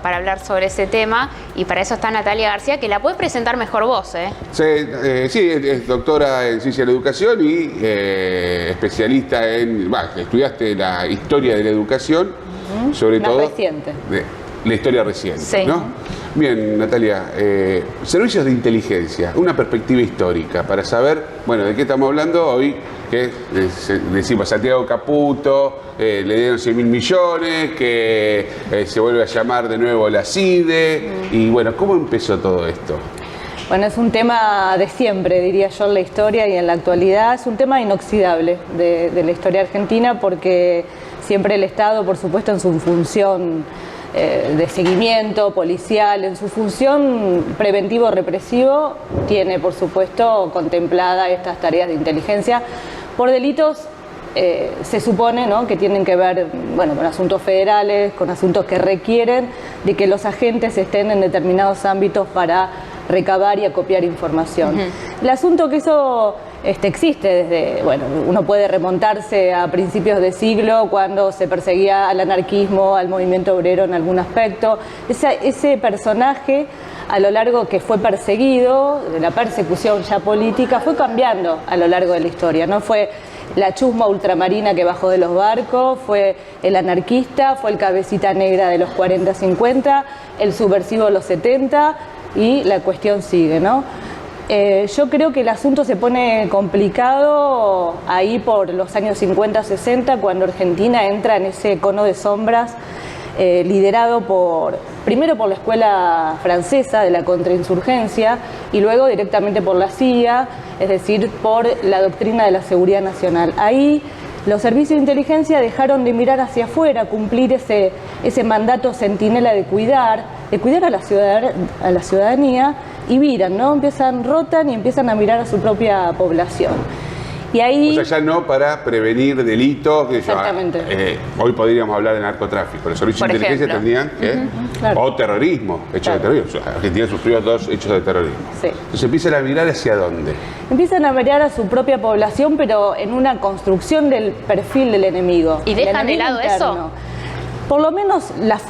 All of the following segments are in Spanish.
para hablar sobre ese tema y para eso está Natalia García, que la puede presentar mejor vos, ¿eh? Sí, es doctora en Ciencia de la Educación y especialista en... estudiaste la historia de la educación, sobre todo... reciente. La historia reciente, sí, ¿no? Bien, Natalia, servicios de inteligencia, una perspectiva histórica para saber, bueno, de qué estamos hablando hoy, que decimos Santiago Caputo, le dieron 100.000 millones, que se vuelve a llamar de nuevo la CIDE, y bueno, ¿cómo empezó todo esto? Bueno, es un tema de siempre, diría yo, en la historia y en la actualidad. Es un tema inoxidable de la historia argentina porque siempre el Estado, por supuesto, en su función de seguimiento policial, en su función preventivo-represivo, tiene, por supuesto, contemplada estas tareas de inteligencia por delitos, se supone, ¿no?, que tienen que ver, bueno, con asuntos federales, con asuntos que requieren de que los agentes estén en determinados ámbitos para recabar y acopiar información. El asunto que eso existe desde, bueno, uno puede remontarse a principios de siglo cuando se perseguía al anarquismo, al movimiento obrero en algún aspecto. Ese personaje, a lo largo que fue perseguido, de la persecución ya política, fue cambiando a lo largo de la historia, ¿no? Fue la chusma ultramarina que bajó de los barcos, fue el anarquista, fue el cabecita negra de los 40-50, el subversivo de los 70 y la cuestión sigue, ¿no? Yo creo que el asunto se pone complicado ahí por los años 50-60, cuando Argentina entra en ese cono de sombras liderado primero por la escuela francesa de la contrainsurgencia y luego directamente por la CIA, es decir, por la doctrina de la seguridad nacional. Ahí los servicios de inteligencia dejaron de mirar hacia afuera, cumplir ese mandato centinela de cuidar a la ciudadanía y miran, ¿no? Rotan y empiezan a mirar a su propia población. Y ahí... O sea, ya no para prevenir delitos. Exactamente. Hoy podríamos hablar de narcotráfico. Los servicios de inteligencia tendrían que... claro. O terrorismo, hechos de terrorismo. Argentina sufrió 2 hechos de terrorismo. Sí. Entonces empiezan a mirar hacia dónde. Empiezan a mirar a su propia población, pero en una construcción del perfil del enemigo. ¿Y dejan de lado eso? Por lo menos las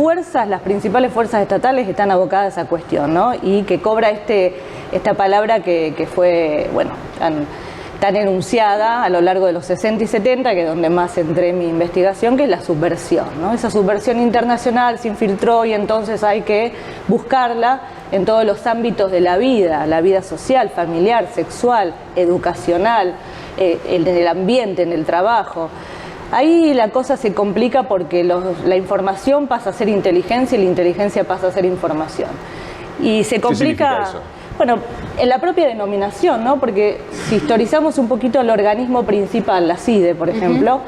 principales fuerzas estatales están abocadas a esa cuestión, ¿no? Y que cobra esta palabra que fue, bueno, tan enunciada a lo largo de los 60 y 70, que es donde más centré mi investigación, que es la subversión, ¿no? Esa subversión internacional se infiltró y entonces hay que buscarla en todos los ámbitos de la vida social, familiar, sexual, educacional, en el ambiente, en el trabajo. Ahí la cosa se complica porque la información pasa a ser inteligencia y la inteligencia pasa a ser información. Y se complica... ¿Qué significa eso? Bueno, en la propia denominación, ¿no? Porque si historizamos un poquito el organismo principal, la CIDE, por ejemplo,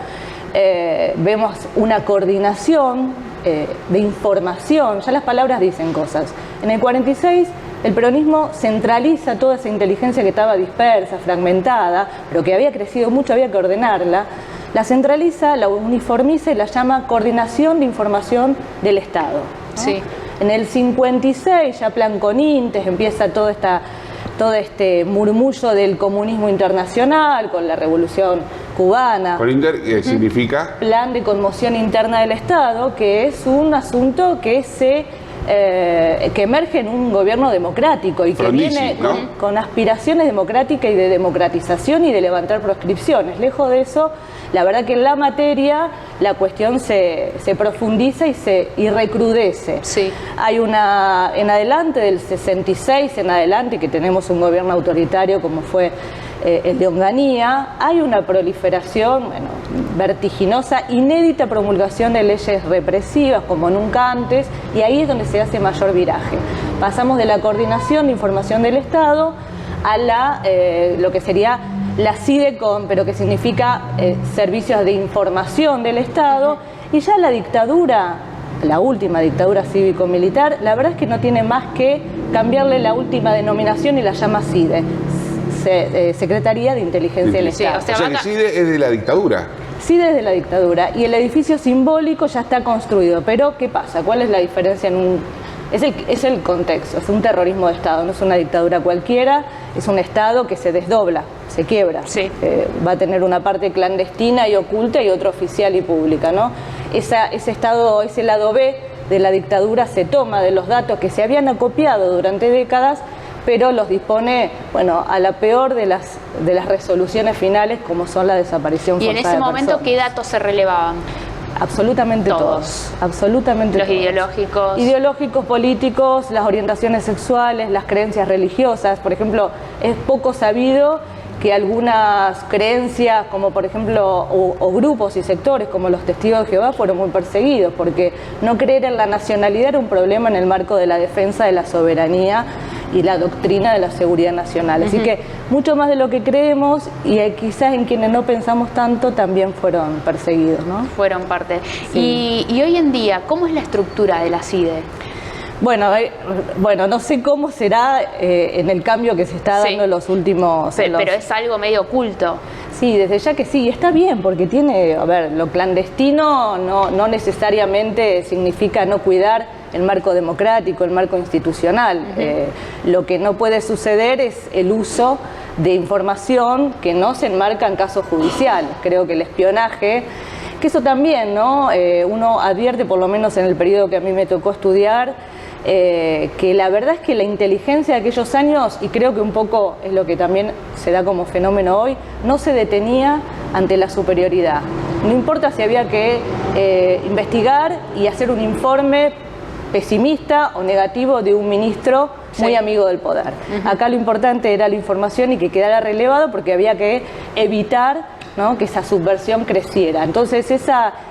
vemos una coordinación de información, ya las palabras dicen cosas. En el 46 el peronismo centraliza toda esa inteligencia que estaba dispersa, fragmentada, pero que había crecido mucho, había que ordenarla. La centraliza, la uniformiza y la llama Coordinación de Información del Estado, ¿no? Sí. En el 56, ya plan con Intes, empieza todo este murmullo del comunismo internacional, con la Revolución Cubana. ¿Con Inter qué significa? Plan de conmoción interna del Estado, que es un asunto que emerge en un gobierno democrático y que viene con aspiraciones democráticas y de democratización y de levantar proscripciones. Lejos de eso, la verdad que en la materia la cuestión se profundiza y recrudece. Sí. Hay en adelante, del 66 en adelante, que tenemos un gobierno autoritario como fue el de Onganía, hay una proliferación vertiginosa, inédita promulgación de leyes represivas como nunca antes, y ahí es donde se hace mayor viraje. Pasamos de la coordinación de información del Estado a lo que sería la CIDECOM, pero que significa servicios de información del Estado, y ya la dictadura, la última dictadura cívico-militar, la verdad es que no tiene más que cambiarle la última denominación y la llama CIDE. Secretaría de Inteligencia del Estado. Sí, o sea que CIDE es de la dictadura. CIDE es de la dictadura y el edificio simbólico ya está construido, pero ¿qué pasa? ¿Cuál es la diferencia? Es el contexto, es un terrorismo de Estado, no es una dictadura cualquiera, es un Estado que se desdobla, se quiebra, sí. Va a tener una parte clandestina y oculta y otra oficial y pública, ¿no? Ese Estado, ese lado B de la dictadura se toma de los datos que se habían acopiado durante décadas, pero los dispone, bueno, a la peor de las resoluciones finales, como son la desaparición forzada de personas. ¿Y en ese momento qué datos se relevaban? Absolutamente todos. Absolutamente los todos. Ideológicos. Ideológicos, políticos, las orientaciones sexuales, las creencias religiosas. Por ejemplo, es poco sabido que algunas creencias, como por ejemplo, o grupos y sectores como los testigos de Jehová, fueron muy perseguidos, porque no creer en la nacionalidad era un problema en el marco de la defensa de la soberanía y la doctrina de la seguridad nacional. Así que mucho más de lo que creemos, y quizás en quienes no pensamos tanto también fueron perseguidos, ¿no? Fueron parte. Sí. Y hoy en día, ¿cómo es la estructura de la CIDE? Bueno, no sé cómo será en el cambio que se está dando en los últimos... Pero es algo medio oculto. Sí, desde ya que sí, y está bien, porque tiene, a ver, lo clandestino no necesariamente significa no cuidar el marco democrático, el marco institucional. Lo que no puede suceder es el uso de información que no se enmarca en casos judiciales. Creo que el espionaje, que eso también, ¿no? Uno advierte, por lo menos en el periodo que a mí me tocó estudiar, que la verdad es que la inteligencia de aquellos años, y creo que un poco es lo que también se da como fenómeno hoy, no se detenía ante la superioridad. No importa si había que investigar y hacer un informe pesimista o negativo de un ministro muy amigo del poder. Acá lo importante era la información y que quedara relevado, porque había que evitar, ¿no?, que esa subversión creciera. Entonces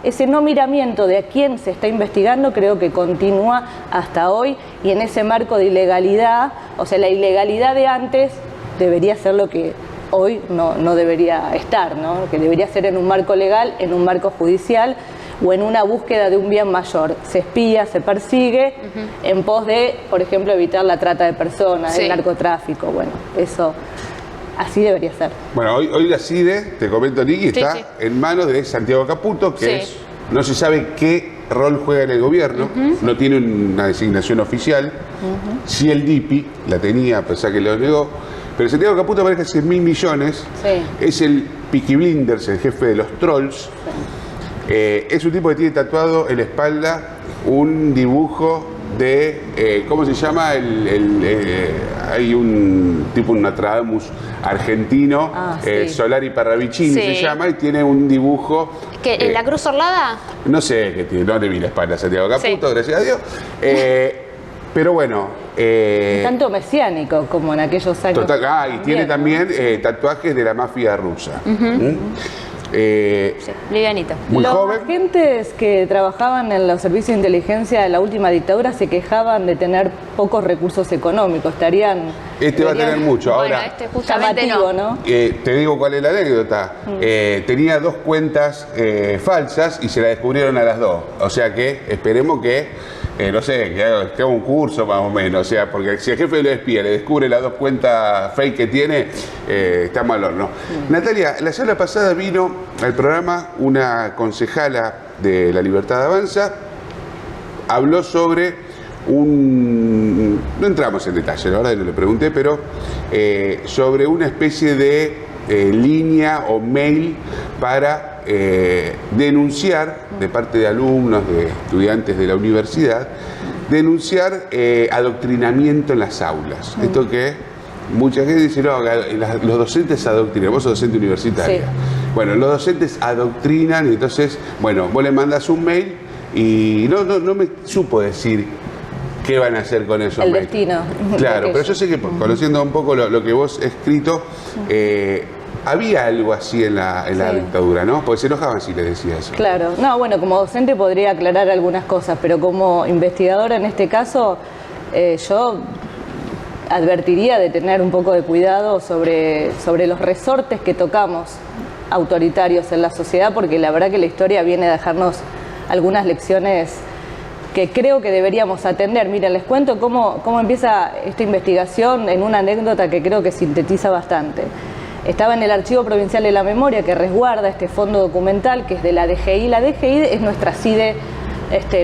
ese no miramiento de a quién se está investigando creo que continúa hasta hoy, y en ese marco de ilegalidad, o sea, la ilegalidad de antes debería ser lo que hoy no debería estar, ¿no? Que debería ser en un marco legal, en un marco judicial, o en una búsqueda de un bien mayor. Se espía, se persigue en pos de, por ejemplo, evitar la trata de personas, el narcotráfico. Bueno, eso así debería ser. Bueno, hoy la CIDE, te comento, Niki, está en manos de Santiago Caputo, que no se sabe qué rol juega en el gobierno, no tiene una designación oficial. Sí, el DIPI la tenía, a pesar que lo negó. Pero Santiago Caputo maneja 100.000 millones, es el Peaky Blinders, el jefe de los trolls. Es un tipo que tiene tatuado en la espalda un dibujo de, ¿cómo se llama? Hay un tipo, un Nostradamus argentino, Solari Parravicini se llama, y tiene un dibujo... ¿Que la Cruz Orlada? No sé qué tiene, no le vi la espalda a Santiago Caputo, gracias a Dios. Pero bueno... tanto mesiánico como en aquellos años. Total, y tiene también tatuajes de la mafia rusa. Livianito. Muy los joven. agentes que trabajaban en los servicios de inteligencia de la última dictadura se quejaban de tener pocos recursos económicos. Estarían... va a tener mucho. Bueno, ahora, justamente llamativo, ¿no? te digo cuál es la anécdota. Tenía 2 cuentas falsas y se la descubrieron a las 2. O sea que esperemos que... no sé, que haga un curso más o menos, o sea, porque si el jefe de los espías le descubre las 2 cuentas fake que tiene, está mal horno. Natalia, la semana pasada vino al programa una concejala de La Libertad Avanza, habló sobre no entramos en detalle, la verdad no le pregunté, pero sobre una especie de línea o mail para denunciar, de parte de alumnos, de estudiantes de la universidad, denunciar adoctrinamiento en las aulas. Esto que mucha gente dice, no, los docentes adoctrinan, vos sos docente universitaria. Bueno, los docentes adoctrinan, y entonces, bueno, vos le mandas un mail y no me supo decir qué van a hacer con esos mails. El destino. Claro, pero yo sé que conociendo un poco lo que vos has escrito, había algo así en la dictadura, ¿no? Porque se enojaban si les decía eso. Claro. No, bueno, como docente podría aclarar algunas cosas, pero como investigadora en este caso, yo advertiría de tener un poco de cuidado sobre los resortes que tocamos autoritarios en la sociedad, porque la verdad que la historia viene a dejarnos algunas lecciones que creo que deberíamos atender. Miren, les cuento cómo empieza esta investigación en una anécdota que creo que sintetiza bastante. Estaba en el Archivo Provincial de la Memoria, que resguarda este fondo documental, que es de la DGI. La DGI es nuestra CIDE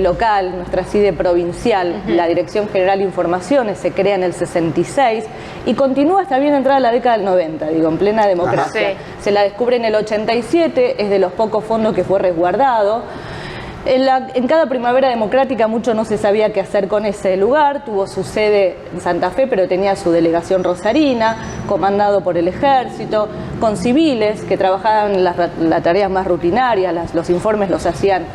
local, nuestra CIDE provincial, la Dirección General de Informaciones, se crea en el 66 y continúa hasta bien entrada la década del 90, digo, en plena democracia. Se la descubre en el 87, es de los pocos fondos que fue resguardado. En cada primavera democrática mucho no se sabía qué hacer con ese lugar, tuvo su sede en Santa Fe, pero tenía su delegación rosarina, comandado por el ejército, con civiles que trabajaban en las tareas más rutinarias, los informes los hacían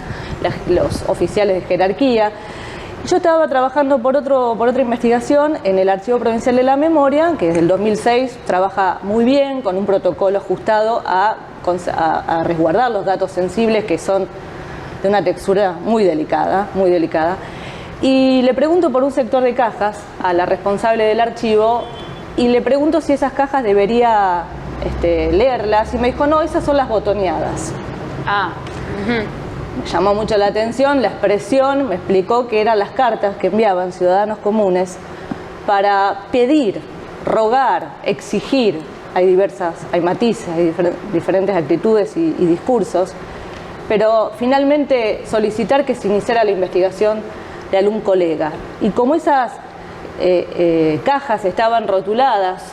los oficiales de jerarquía. Yo estaba trabajando por otra investigación en el Archivo Provincial de la Memoria, que desde el 2006 trabaja muy bien, con un protocolo ajustado a resguardar los datos sensibles que son de una textura muy delicada, muy delicada. Y le pregunto por un sector de cajas a la responsable del archivo y le pregunto si esas cajas debería leerlas y me dijo, no, esas son las botoneadas. Me llamó mucho la atención la expresión, me explicó que eran las cartas que enviaban ciudadanos comunes para pedir, rogar, exigir. Hay matices, hay diferentes actitudes y discursos, pero finalmente solicitar que se iniciara la investigación de algún colega. Y como esas cajas estaban rotuladas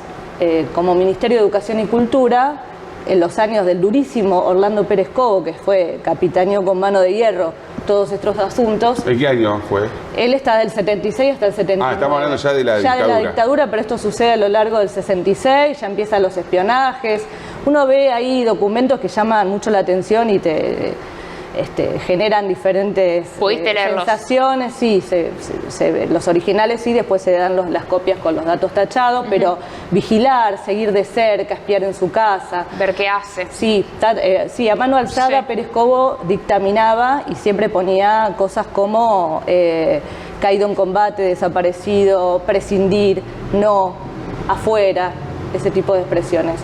como Ministerio de Educación y Cultura, en los años del durísimo Orlando Pérez Cobo, que capitaneó con mano de hierro todos estos asuntos. ¿De qué año fue? Él está del 76 hasta el 79. Estamos hablando ya de la dictadura. Ya de la dictadura, pero esto sucede a lo largo del 66, ya empiezan los espionajes. Uno ve ahí documentos que llaman mucho la atención y te generan diferentes sensaciones. Sí, los originales sí, después se dan las copias con los datos tachados, pero vigilar, seguir de cerca, espiar en su casa. Ver qué hace. Sí, a mano alzada Pérez Cobo dictaminaba y siempre ponía cosas como caído en combate, desaparecido, prescindir, no, afuera, ese tipo de expresiones.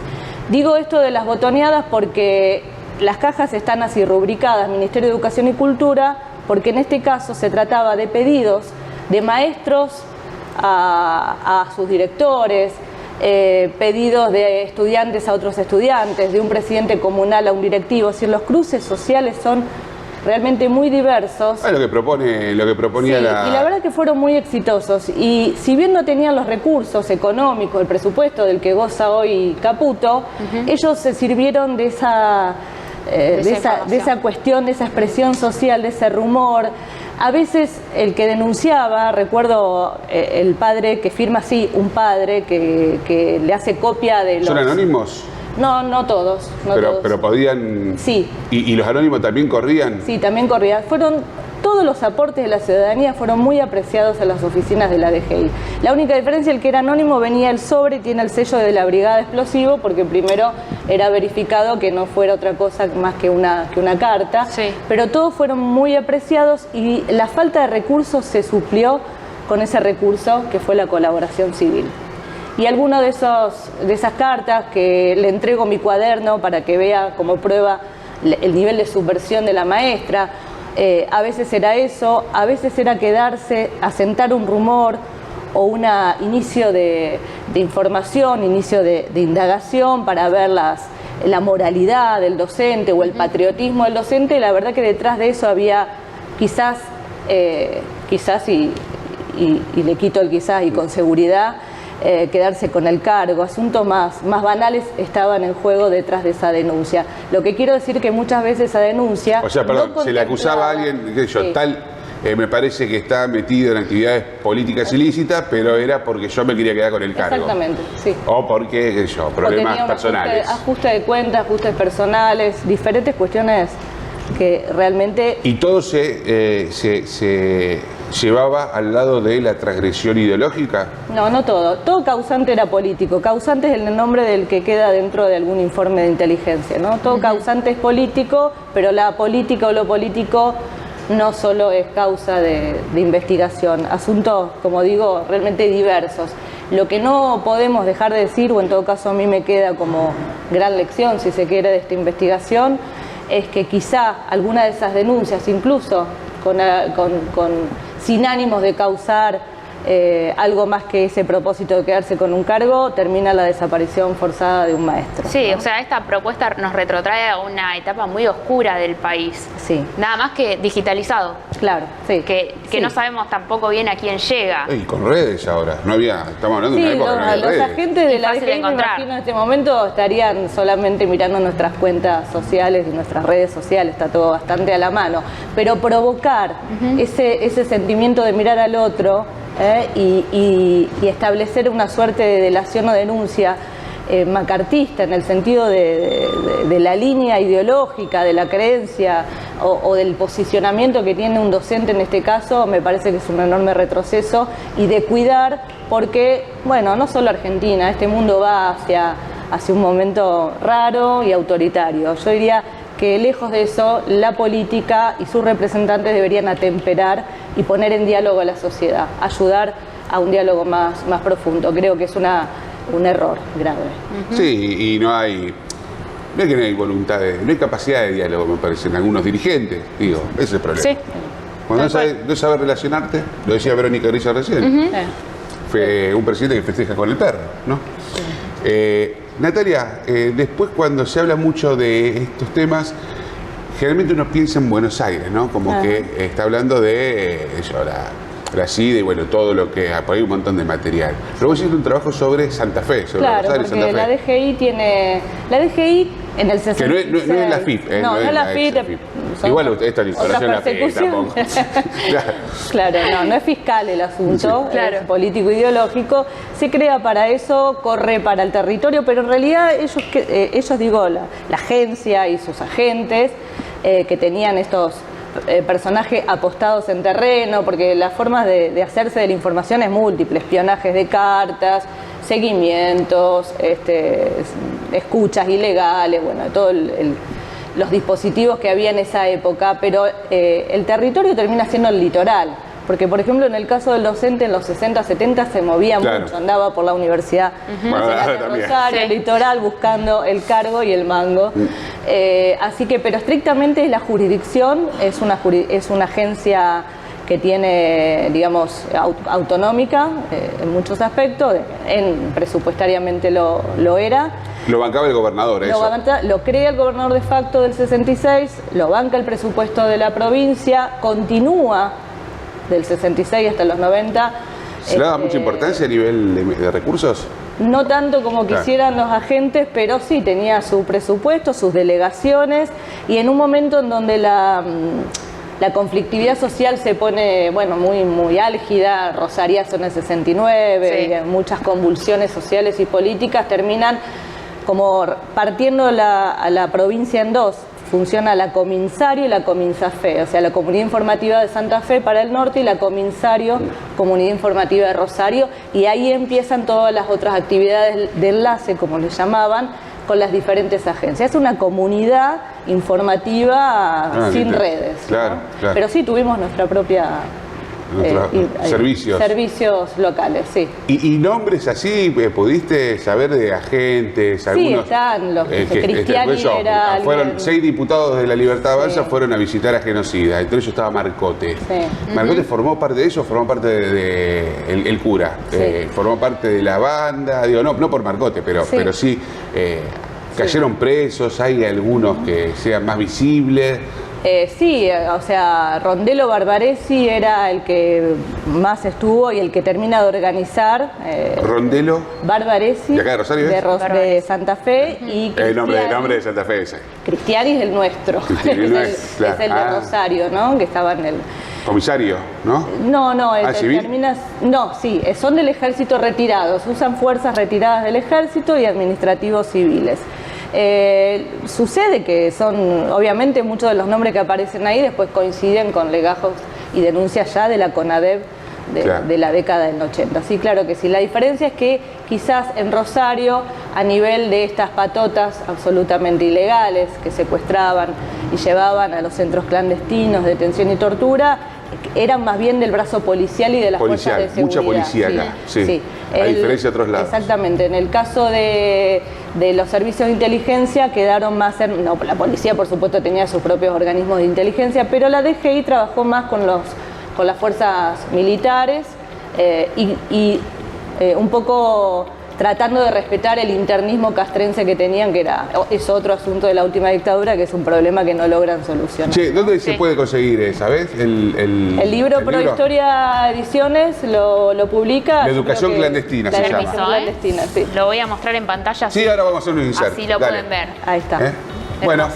Digo esto de las botoneadas porque las cajas están así rubricadas, Ministerio de Educación y Cultura, porque en este caso se trataba de pedidos de maestros a sus directores, pedidos de estudiantes a otros estudiantes, de un presidente comunal a un directivo. Es decir, los cruces sociales son realmente muy diversos. Lo que proponía sí, y la verdad que fueron muy exitosos. Y si bien no tenían los recursos económicos, el presupuesto del que goza hoy Caputo, ellos se sirvieron de esa cuestión, de esa expresión social, de ese rumor. A veces el que denunciaba, recuerdo el padre que firma así, un padre que le hace copia de los... ¿Son anónimos? No todos. Pero podían... Sí. ¿Y los anónimos también corrían? Sí, también corrían. Todos los aportes de la ciudadanía fueron muy apreciados en las oficinas de la DGI. La única diferencia, el que era anónimo venía el sobre, tiene el sello de la Brigada de Explosivo, porque primero era verificado que no fuera otra cosa más que una carta. Sí. Pero todos fueron muy apreciados y la falta de recursos se suplió con ese recurso que fue la colaboración civil. Y alguno de esas cartas que le entrego mi cuaderno para que vea como prueba el nivel de subversión de la maestra. A veces era eso, a veces era quedarse, asentar un rumor o un inicio de información, inicio de indagación para ver la moralidad del docente o el patriotismo del docente. La verdad que detrás de eso había quizás y le quito el quizás y con seguridad, quedarse con el cargo, asuntos más banales estaban en juego detrás de esa denuncia. Lo que quiero decir que muchas veces esa denuncia... O sea, perdón, se le acusaba a alguien, me parece que está metido en actividades políticas ilícitas, pero era porque yo me quería quedar con el cargo. Exactamente, sí. O porque, problemas personales. Ajuste de cuentas, ajustes personales, diferentes cuestiones que realmente... ¿Y todo se llevaba al lado de la transgresión ideológica? No todo. Todo causante era político. Causante es el nombre del que queda dentro de algún informe de inteligencia, ¿no? Todo causante es político, pero la política o lo político no solo es causa de investigación. Asuntos, como digo, realmente diversos. Lo que no podemos dejar de decir, o en todo caso a mí me queda como gran lección, si se quiere, de esta investigación, es que quizá alguna de esas denuncias, incluso sin ánimos de causar algo más que ese propósito de quedarse con un cargo, termina la desaparición forzada de un maestro. Sí, ¿no? o sea, esta propuesta nos retrotrae a una etapa muy oscura del país. Sí. Nada más que digitalizado. Claro, sí. Que Sí. no sabemos tampoco bien a quién llega. Y con redes ahora, no había, estamos hablando de Sí, una época que no había los redes. agentes de Y la fácil de DGI, me encontrar. imagino, en este momento estarían solamente mirando nuestras cuentas sociales y nuestras redes sociales, está todo bastante a la mano. Pero provocar ese sentimiento de mirar al otro y establecer una suerte de delación o denuncia macartista en el sentido de la línea ideológica, de la creencia o del posicionamiento que tiene un docente en este caso, me parece que es un enorme retroceso y de cuidar porque, bueno, no solo Argentina, este mundo va hacia un momento raro y autoritario. Yo diría que lejos de eso, la política y sus representantes deberían atemperar y poner en diálogo a la sociedad, ayudar a un diálogo más profundo. Creo que es un error grave. Sí, y no hay que no hay voluntad, no hay capacidad de diálogo, me parece, en algunos dirigentes, digo, ese es el problema. Sí. Cuando no sabes relacionarte, lo decía Verónica Grillo recién, fue un presidente que festeja con el perro, ¿no? Natalia, después cuando se habla mucho de estos temas, generalmente uno piensa en Buenos Aires, ¿no? Como que está hablando de la SIDA y bueno, todo lo que... Por ahí un montón de material. Pero vos hiciste un trabajo sobre Santa Fe, sobre Claro, Rosario y porque Santa Fe. la DGI en el 66... Que no es la FIP, no es la FIP. son Igual esta es la instalación de la FIP tampoco. Claro, no es fiscal el asunto, Claro. es político ideológico. Se crea para eso, corre para el territorio, pero en realidad ellos digo, la agencia y sus agentes que tenían estos personajes apostados en terreno, porque las formas de hacerse de la información es múltiple, espionajes de cartas, seguimientos, escuchas ilegales, bueno, todos los dispositivos que había en esa época, pero el territorio termina siendo el litoral, porque por ejemplo en el caso del docente en los 60, 70 se movía mucho, andaba por la Universidad Nacional de Rosario, el litoral, buscando el cargo y el mango. Así que, pero estrictamente la jurisdicción es una agencia que tiene, digamos, autonómica en muchos aspectos, presupuestariamente lo era. Lo bancaba el gobernador, eso. Lo crea el gobernador de facto del 66, lo banca el presupuesto de la provincia, continúa del 66 hasta los 90. ¿Se le daba mucha importancia a nivel de recursos? No tanto como quisieran los agentes, pero sí tenía su presupuesto, sus delegaciones, y en un momento en donde la conflictividad social se pone, bueno, muy álgida, Rosariazo en el 69, y muchas convulsiones sociales y políticas terminan como partiendo a la provincia en dos. Funciona la Cominsario y la Cominsafe, o sea, la Comunidad Informativa de Santa Fe para el norte y la Cominsario, Comunidad Informativa de Rosario, y ahí empiezan todas las otras actividades de enlace, como les llamaban, con las diferentes agencias. Es una comunidad informativa sin redes, claro, ¿no? claro. Pero sí tuvimos nuestra propia... servicios locales, sí. ¿Y nombres así pudiste saber de agentes? Sí, están los Cristiani era fueron 6 diputados de la Libertad Avanza, fueron a visitar a genocida, entre ellos estaba Marcote. Sí. ¿Marcote formó parte de eso? ¿Formó parte de el cura? ¿Formó parte de la banda? Digo, no por Marcote, pero sí cayeron presos, hay algunos que sean más visibles. Sí, o sea, Rondelo Barbaresi era el que más estuvo y el que termina de organizar. Rondelo Barbaresi, ¿de acá de Rosario? De Santa Fe. Y el nombre de Santa Fe ese. Cristiani es el nuestro, es el de Rosario, ¿no? Que estaba en el... Comisario, ¿no? No, el que ¿civil? termina... No, sí, son del ejército retirados, usan fuerzas retiradas del ejército y administrativos civiles. Sucede que son, obviamente, muchos de los nombres que aparecen ahí después coinciden con legajos y denuncias ya de la CONADEP de la década del 80. Sí, claro que sí. La diferencia es que quizás en Rosario, a nivel de estas patotas absolutamente ilegales que secuestraban y llevaban a los centros clandestinos, detención y tortura, eran más bien del brazo policial y de las fuerzas de seguridad. Mucha policía acá, sí. A diferencia de otros lados. Exactamente. En el caso de los servicios de inteligencia quedaron más... No, la policía por supuesto tenía sus propios organismos de inteligencia, pero la DGI trabajó más con las fuerzas militares un poco tratando de respetar el internismo castrense que tenían, que es otro asunto de la última dictadura, que es un problema que no logran solucionar. Che, ¿dónde se puede conseguir, sabes? El libro Prohistoria Ediciones lo publica. La educación clandestina se llama. Clandestina, sí. Lo voy a mostrar en pantalla. Sí, ahora vamos a hacer un insert. Así lo pueden ver. Ahí está. Bueno,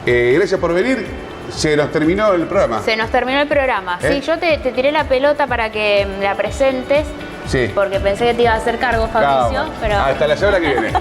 gracias por venir. Se nos terminó el programa. Se nos terminó el programa. Sí, yo te tiré la pelota para que la presentes. Sí. Porque pensé que te iba a hacer cargo, Fabricio. Claro. Pero... Hasta la semana que viene.